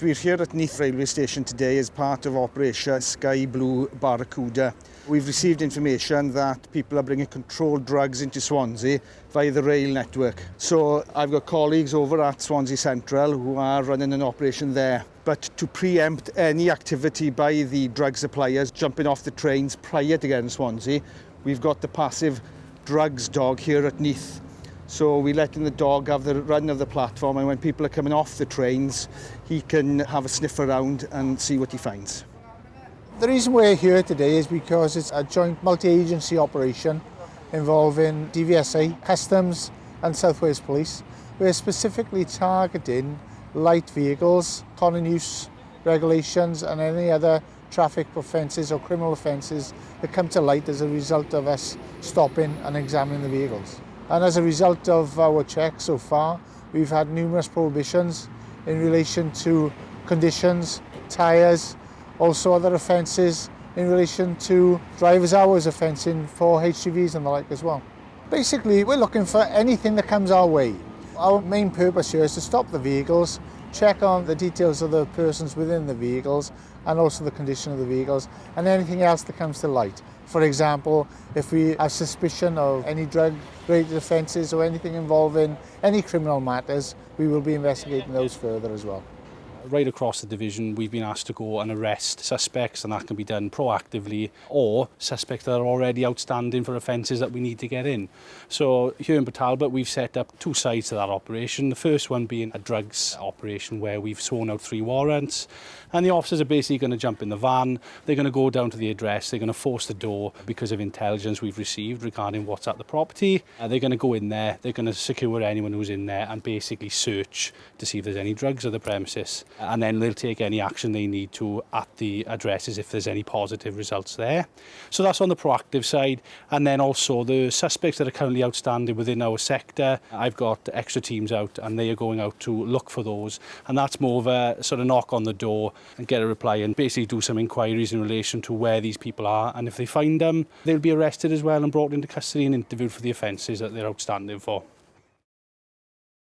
We're here at Neath railway station today as part of Operation Skyblue Barracuda. We've received information that people are bringing controlled drugs into Swansea via the rail network. So I've got colleagues over at Swansea Central who are running an operation there. But to preempt any activity by the drug suppliers jumping off the trains prior to getting to Swansea, we've got the passive drugs dog here at Neath. So we're letting the dog have the run of the platform, and when people are coming off the trains, he can have a sniff around and see what he finds. The reason we're here today is because it's a joint multi-agency operation involving DVSA, Customs and South Wales Police. We're specifically targeting light vehicles, common use regulations and any other traffic offences or criminal offences that come to light as a result of us stopping and examining the vehicles. And as a result of our checks so far, we've had numerous prohibitions in relation to conditions, tyres, also other offences in relation to driver's hours offencing for HGVs and the like as well. Basically, we're looking for anything that comes our way. Our main purpose here is to stop the vehicles, check on the details of the persons within the vehicles and also the condition of the vehicles and anything else that comes to light. For example, if we have suspicion of any drug-related offences or anything involving any criminal matters, we will be investigating those further as well. Right across the division, we've been asked to go and arrest suspects, and that can be done proactively, or suspects that are already outstanding for offences that we need to get in. So here in Talbot, we've set up two sides to that operation. The first one being a drugs operation where we've sworn out 3 warrants, and the officers are basically going to jump in the van. They're going to go down to the address. They're going to force the door because of intelligence we've received regarding what's at the property. They're going to go in there. They're going to secure anyone who's in there and basically search to see if there's any drugs at the premises. And then they'll take any action they need to at the addresses if there's any positive results there. So that's on the proactive side. And then also the suspects that are currently outstanding within our sector, I've got extra teams out and they are going out to look for those. And that's more of a sort of knock on the door and get a reply and basically do some inquiries in relation to where these people are. And if they find them, they'll be arrested as well and brought into custody and interviewed for the offences that they're outstanding for.